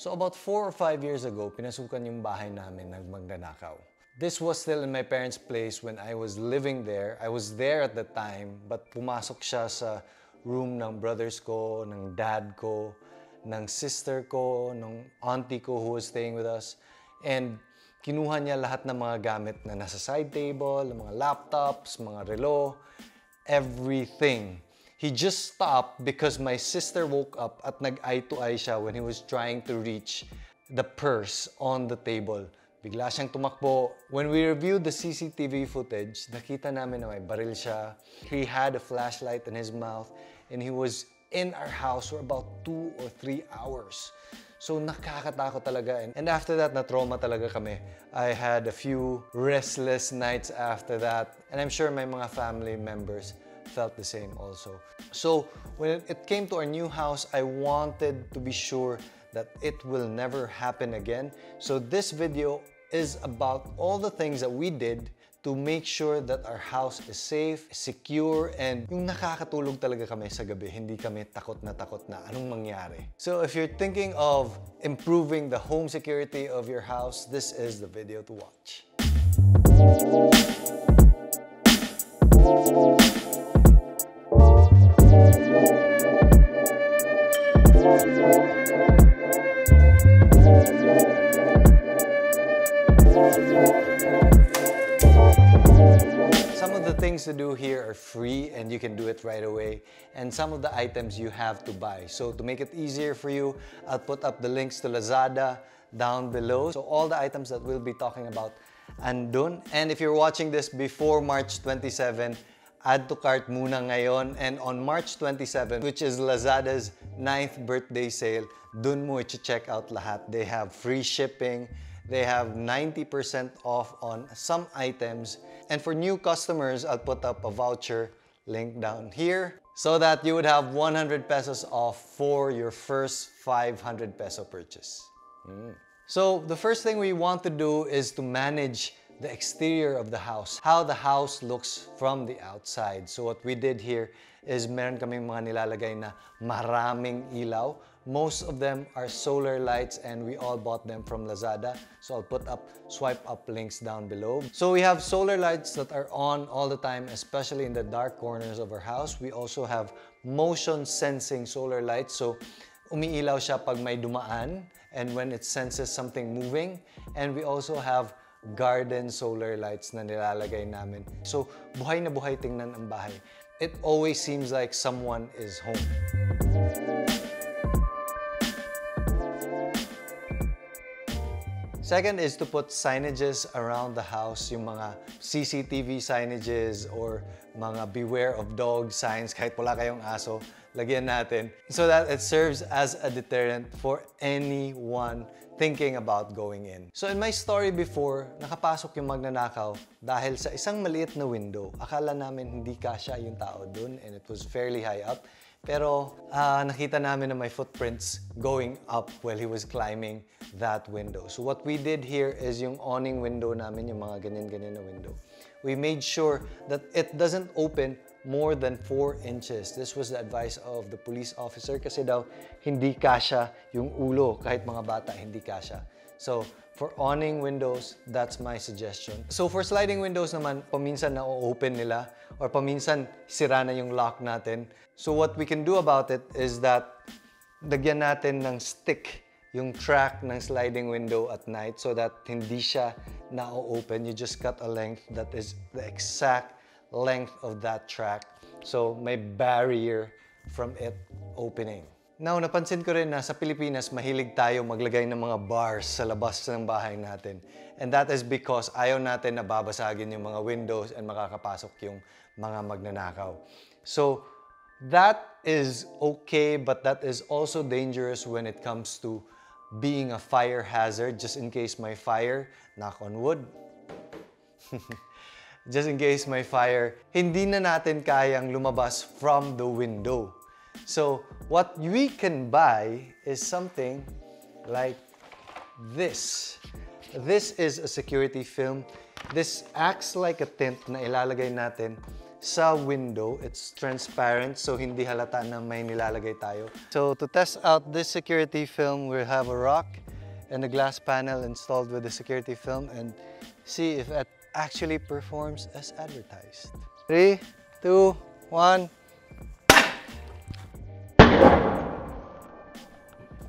So about 4 or 5 years ago, pinasukan yung bahay namin ng magnanakaw. This was still in my parents' place when I was living there. I was there at the time, but pumasok siya sa room ng brothers ko, ng dad ko, ng sister ko, ng auntie ko who was staying with us. And kinuha niya lahat ng mga gamit na nasa side table, mga laptops, mga relo, everything. He just stopped because my sister woke up at nag-eye-to-eye siya when he was trying to reach the purse on the table. Bigla siyang tumakbo. When we reviewed the CCTV footage, nakita namin na may baril siya. He had a flashlight in his mouth and he was in our house for about 2 or 3 hours. So nakakatakot talaga. And after that, na-trauma talaga kami. I had a few restless nights after that. And I'm sure my mga family members felt the same also. So when it came to our new house, I wanted to be sure that it will never happen again. So this video is about all the things that we did to make sure that our house is safe, secure, and yung nakakatulog talaga kami sa gabi, hindi kami takot na anong mangyari. So if you're thinking of improving the home security of your house, this is the video to watch. Some of the things to do here are free and you can do it right away. And some of the items you have to buy. So to make it easier for you, I'll put up the links to Lazada down below. So all the items that we'll be talking about andun. And if you're watching this before March 27, add to cart muna ngayon. And on March 27, which is Lazada's 9th birthday sale, dun mo i-check out lahat. They have free shipping. They have 90% off on some items. And for new customers, I'll put up a voucher link down here so that you would have 100 pesos off for your first 500 peso purchase. So the first thing we want to do is to manage the exterior of the house, how the house looks from the outside. So what we did here is meron kaming mga nilalagay na maraming ilaw. Most of them are solar lights and we all bought them from Lazada. So I'll put up swipe up links down below. So we have solar lights that are on all the time, especially in the dark corners of our house. We also have motion sensing solar lights. So umiilaw siya pag may dumaan and when it senses something moving. And we also have garden solar lights na nilalagay namin. So buhay na buhay tingnan ang bahay. It always seems like someone is home. Second is to put signages around the house, yung mga CCTV signages or mga beware of dog signs, kahit wala kayong aso, lagyan natin so that it serves as a deterrent for anyone thinking about going in. So in my story before, nakapasok yung magnanakaw dahil sa isang maliit na window. Akala namin hindi kasya yung tao dun and it was fairly high up. Pero nakita namin na may footprints going up while he was climbing that window. So what we did here is yung awning window namin, yung mga ganyan-ganyan na window. We made sure that it doesn't open more than 4 inches. This was the advice of the police officer kasi daw hindi kasya yung ulo, kahit mga bata hindi kasya. So for awning windows, that's my suggestion. So for sliding windows naman, paminsan na-open nila or paminsan sira na yung lock natin. So what we can do about it is that dagyan natin ng stick yung track ng sliding window at night so that hindi siya na-open. You just cut a length that is the exact length of that track. So may barrier from it opening. Now, napansin ko rin na sa Pilipinas, mahilig tayo maglagay ng mga bars sa labas ng bahay natin. And that is because ayaw natin na babasagin yung mga windows and makakapasok yung mga magnanakaw. So, that is okay, but that is also dangerous when it comes to being a fire hazard, just in case may fire, knock on wood. Just in case may fire, hindi na natin kayang lumabas from the window. So what we can buy is something like this. This is a security film. This acts like a tint na ilalagay natin sa window. It's transparent, so hindi halata na may nilalagay tayo. So to test out this security film, we have a rock and a glass panel installed with the security film and see if it actually performs as advertised. 3, 2, 1.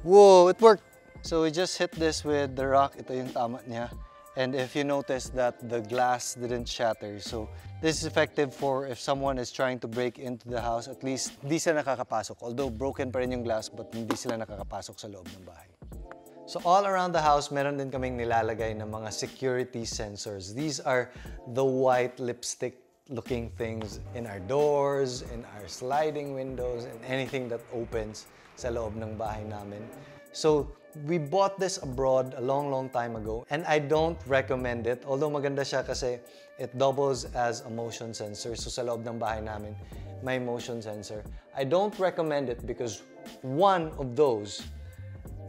Whoa, it worked! So we just hit this with the rock. Ito yung tama niya. And if you notice that the glass didn't shatter. So this is effective for if someone is trying to break into the house. At least hindi sila nakakapasok. Although broken pa rin yung glass, but hindi sila nakakapasok sa loob ng bahay. So all around the house, meron din kaming nilalagay ng mga security sensors. These are the white lipstick looking things in our doors, in our sliding windows, and anything that opens sa loob ng bahay namin. So we bought this abroad a long time ago, and I don't recommend it. Although maganda siya kasi it doubles as a motion sensor. So sa loob ng bahay namin, may motion sensor. I don't recommend it because one of those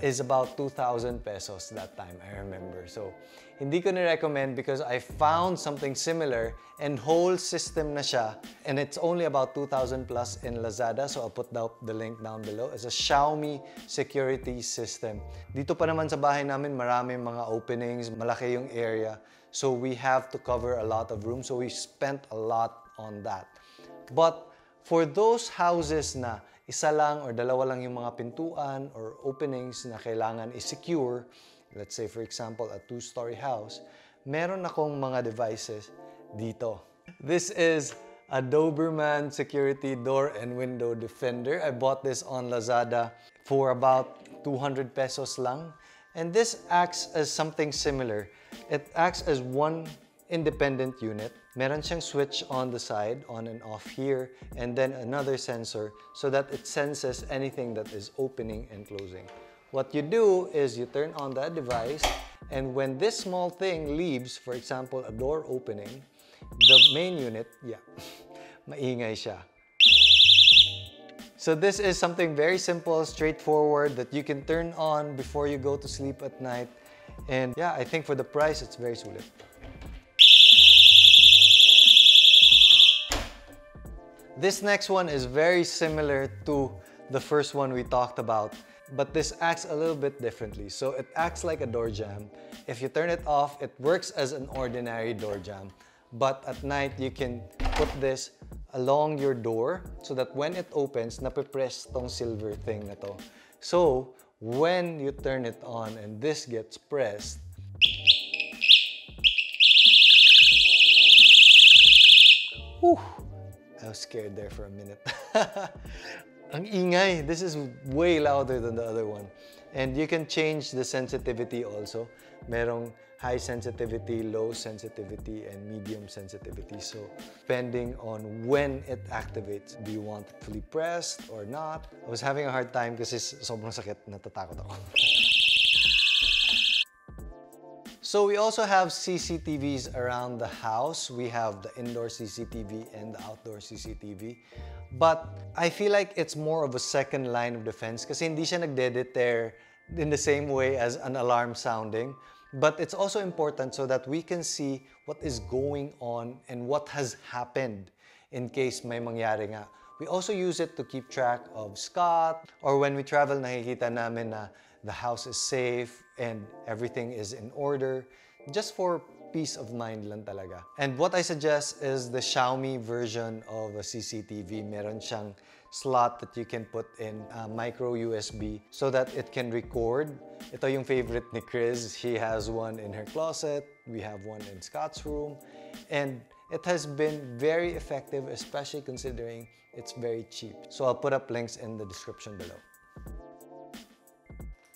is about 2,000 pesos that time, I remember. So hindi ko ni-recommend because I found something similar and whole system na siya, and it's only about 2,000 plus in Lazada. So I'll put the link down below. It's a Xiaomi security system. Dito pa naman sa bahay namin, maraming mga openings, malaki yung area. So we have to cover a lot of room. So we spent a lot on that. But for those houses na isa lang or dalawa lang yung mga pintuan or openings na kailangan i-secure, let's say for example a 2-story house, meron akong mga devices dito. This is a Doberman security door and window defender. I bought this on Lazada for about 200 pesos lang. And this acts as something similar. It acts as one independent unit. Meron siyang switch on the side, on and off here, and then another sensor so that it senses anything that is opening and closing. What you do is you turn on that device, and when this small thing leaves, for example, a door opening, the main unit, maingay siya. So this is something very simple, straightforward, that you can turn on before you go to sleep at night. And yeah, I think for the price, it's very sulit. This next one is very similar to the first one we talked about, but this acts a little bit differently. So it acts like a door jamb. If you turn it off, it works as an ordinary door jamb. But at night, you can put this along your door so that when it opens, napipress tong silver thing na to. So when you turn it on and this gets pressed, whew, I was scared there for a minute. Ang ingay. This is way louder than the other one. And you can change the sensitivity also. Merong high sensitivity, low sensitivity, and medium sensitivity. So depending on when it activates, do you want it fully pressed or not? I was having a hard time kasi sobrang sakit, natatakot ako. So we also have CCTVs around the house. We have the indoor CCTV and the outdoor CCTV. But I feel like it's more of a second line of defense kasi hindi siya nagde-deter in the same way as an alarm sounding. But it's also important so that we can see what is going on and what has happened in case may mangyari nga. We also use it to keep track of Scott, or when we travel, nakikita namin na the house is safe and everything is in order, just for peace of mind lang talaga. And what I suggest is the Xiaomi version of a CCTV. Meron siyang slot that you can put in micro USB so that it can record. Ito yung favorite ni Chris. She has one in her closet. We have one in Scott's room. And it has been very effective, especially considering it's very cheap. So I'll put up links in the description below.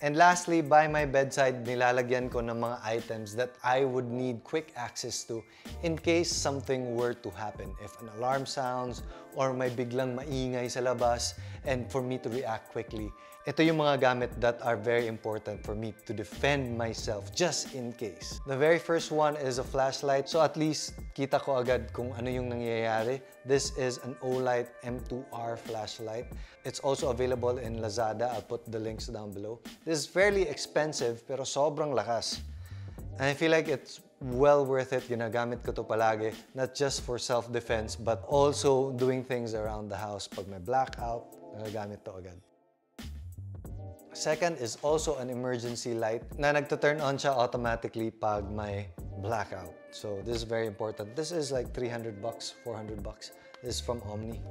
And lastly, by my bedside, nilalagyan ko ng mga items that I would need quick access to in case something were to happen. If an alarm sounds or may biglang maingay sa labas, and for me to react quickly. Ito yung mga gamit that are very important for me to defend myself just in case. The very first one is a flashlight. So at least kita ko agad kung ano yung nangyayari. This is an Olight M2R flashlight. It's also available in Lazada. I'll put the links down below. This is fairly expensive pero sobrang lakas. And I feel like it's well worth it. Ginagamit ko to palagi, not just for self-defense, but also doing things around the house. Pag may blackout, nagagamit to agad. Second is also an emergency light na nagto-turn on siya automatically pag may blackout. So this is very important. This is like 300 bucks, 400 bucks. This is from OMNI.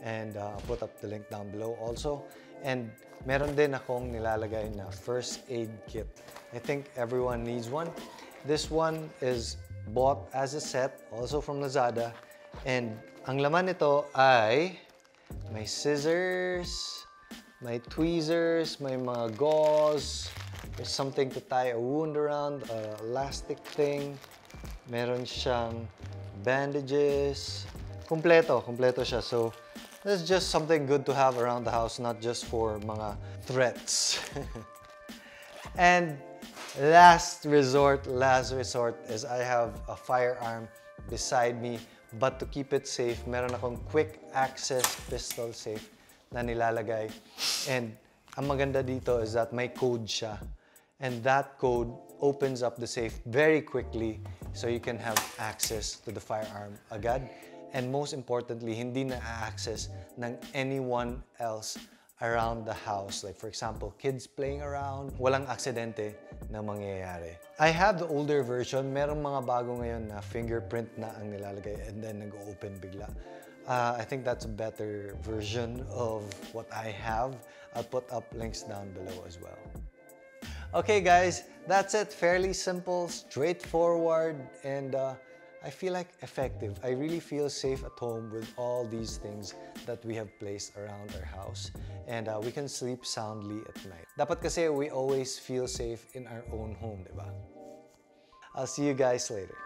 And I'll put up the link down below also. And meron din akong nilalagay na first aid kit. I think everyone needs one. This one is bought as a set, also from Lazada. And ang laman nito ay may scissors, may tweezers, may mga gauze, there's something to tie a wound around, a elastic thing. Meron siyang bandages. Kompleto siya. So, this is just something good to have around the house, not just for mga threats. And last resort is I have a firearm beside me, but to keep it safe, meron akong quick access pistol safe na nilalagay. And ang maganda dito is that may code siya. And that code opens up the safe very quickly so you can have access to the firearm agad. And most importantly, hindi na-access ng anyone else around the house. Like for example, kids playing around, walang aksidente na mangyayari. I have the older version. Merong mga bago ngayon na fingerprint na ang nilalagay and then nag-open bigla. I think that's a better version of what I have. I'll put up links down below as well. Okay guys, that's it. Fairly simple, straightforward, and I feel like effective. I really feel safe at home with all these things that we have placed around our house. And we can sleep soundly at night. Dapat kasi we always feel safe in our own home, diba? I'll see you guys later.